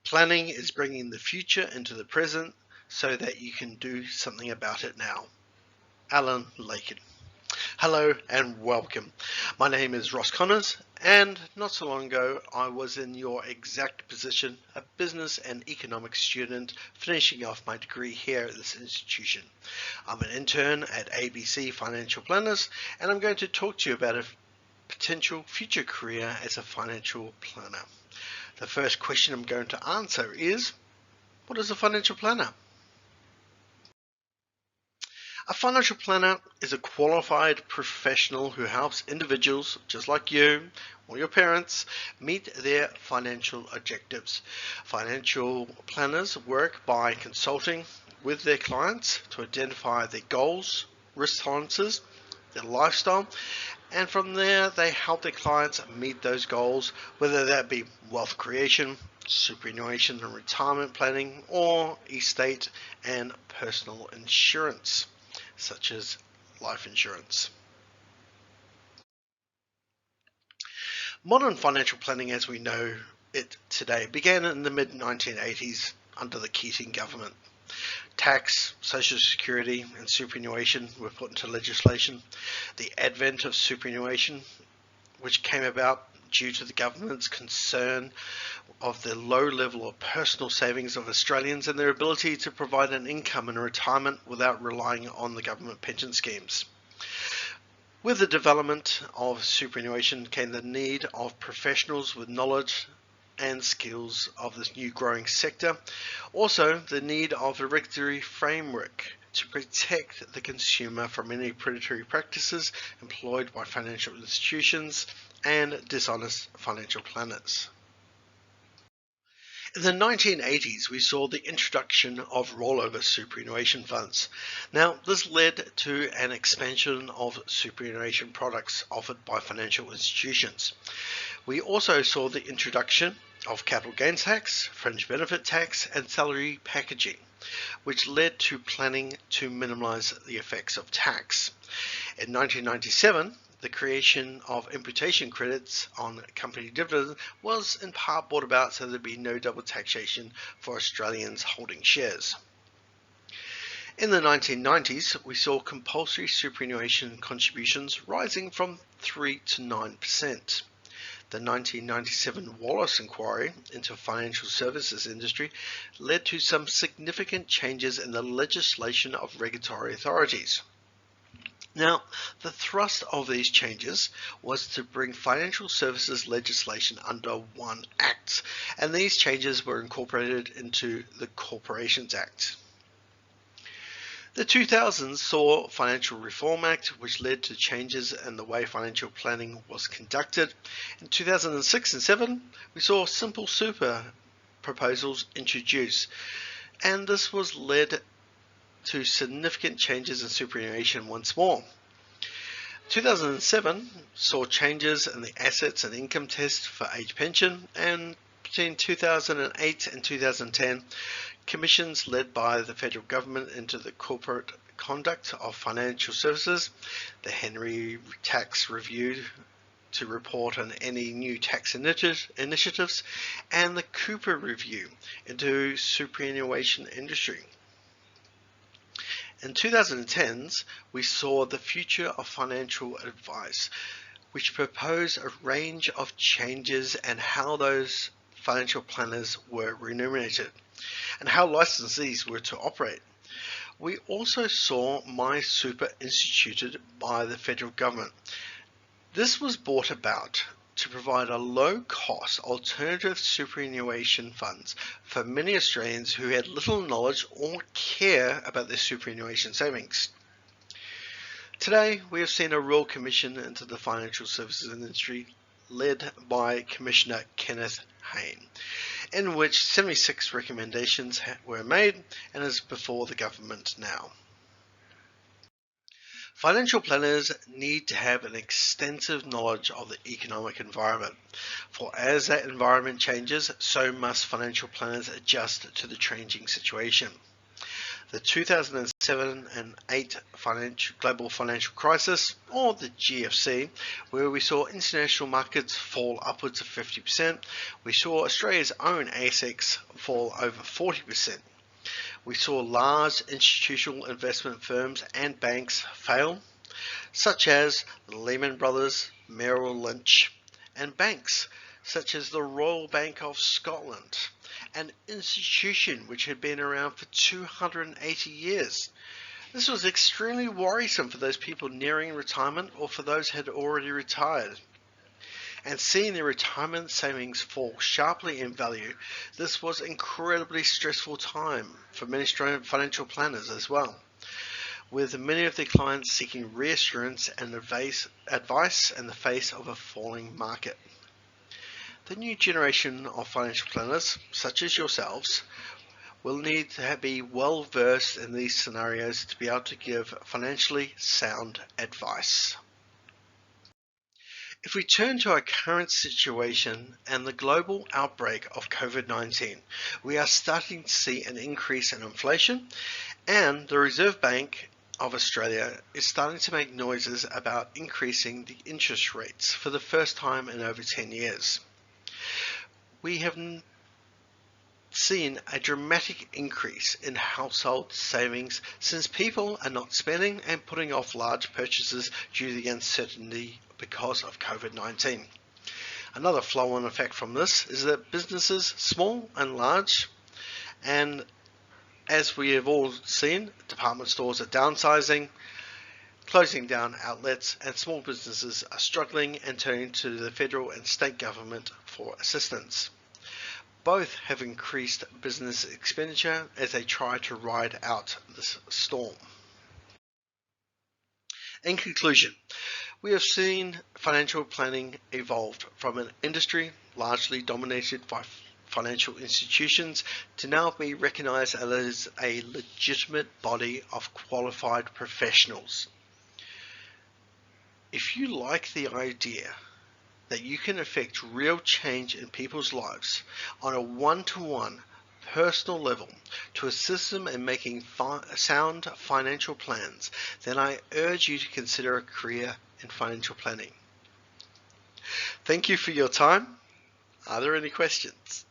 Planning is bringing the future into the present so that you can do something about it now. Alan Lakin. Hello and welcome. My name is Ross Connors, and not so long ago I was in your exact position, a business and economics student finishing off my degree here at this institution. I'm an intern at ABC Financial Planners, and I'm going to talk to you about a potential future career as a financial planner. The first question I'm going to answer is, what is a financial planner? A financial planner is a qualified professional who helps individuals, just like you or your parents, meet their financial objectives. Financial planners work by consulting with their clients to identify their goals, risk tolerances, their lifestyle, and from there they help their clients meet those goals, whether that be wealth creation, superannuation and retirement planning, or estate and personal insurance, such as life insurance. Modern financial planning as we know it today began in the mid-1980s under the Keating government. Tax, Social Security and superannuation were put into legislation. The advent of superannuation, which came about due to the government's concern of the low level of personal savings of Australians and their ability to provide an income in retirement without relying on the government pension schemes. With the development of superannuation came the need of professionals with knowledge and skills of this new growing sector. Also, the need of a regulatory framework to protect the consumer from any predatory practices employed by financial institutions and dishonest financial planners. In the 1980s, we saw the introduction of rollover superannuation funds. Now, this led to an expansion of superannuation products offered by financial institutions. We also saw the introduction of capital gains tax, fringe benefit tax, and salary packaging, which led to planning to minimize the effects of tax. In 1997, the creation of imputation credits on company dividends was in part brought about so there'd be no double taxation for Australians holding shares. In the 1990s, we saw compulsory superannuation contributions rising from 3 to 9%. The 1997 Wallace Inquiry into financial services industry led to some significant changes in the legislation of regulatory authorities. Now, the thrust of these changes was to bring financial services legislation under one act, and these changes were incorporated into the Corporations Act. The 2000s saw Financial Reform Act, which led to changes in the way financial planning was conducted. In 2006 and 7, we saw Simple Super proposals introduced, and this was led to significant changes in superannuation once more. 2007 saw changes in the assets and income test for age pension, and between 2008 and 2010, commissions led by the federal government into the corporate conduct of financial services, the Henry Tax Review to report on any new tax initiatives, and the Cooper Review into superannuation industry. In 2010s, we saw the Future of Financial Advice, which proposed a range of changes and how those financial planners were remunerated and how licensees were to operate. We also saw MySuper instituted by the federal government. This was brought about to provide a low-cost alternative superannuation funds for many Australians who had little knowledge or care about their superannuation savings. Today, we have seen a Royal Commission into the financial services industry led by Commissioner Kenneth Hayne, in which 76 recommendations were made and is before the government now. Financial planners need to have an extensive knowledge of the economic environment, for as that environment changes, so must financial planners adjust to the changing situation. the 2007 and 8 global financial crisis, or the GFC, where we saw international markets fall upwards of 50%. We saw Australia's own ASX fall over 40%. We saw large institutional investment firms and banks fail, such as Lehman Brothers, Merrill Lynch, and banks such as the Royal Bank of Scotland, an institution which had been around for 280 years. This was extremely worrisome for those people nearing retirement or for those who had already retired. And seeing their retirement savings fall sharply in value, this was an incredibly stressful time for many Australian financial planners as well, with many of their clients seeking reassurance and advice in the face of a falling market. The new generation of financial planners, such as yourselves, will need to be well versed in these scenarios to be able to give financially sound advice. If we turn to our current situation and the global outbreak of COVID-19, we are starting to see an increase in inflation, and the Reserve Bank of Australia is starting to make noises about increasing the interest rates for the first time in over 10 years. We have seen a dramatic increase in household savings since people are not spending and putting off large purchases due to the uncertainty because of COVID-19. Another flow-on effect from this is that businesses, small and large, and as we have all seen, department stores are downsizing, closing down outlets, and small businesses are struggling and turning to the federal and state government for assistance. Both have increased business expenditure as they try to ride out this storm. In conclusion, we have seen financial planning evolve from an industry largely dominated by financial institutions to now be recognized as a legitimate body of qualified professionals. If you like the idea that you can affect real change in people's lives on a one-to-one personal level to assist them in making sound financial plans, then I urge you to consider a career in financial planning. Thank you for your time. Are there any questions?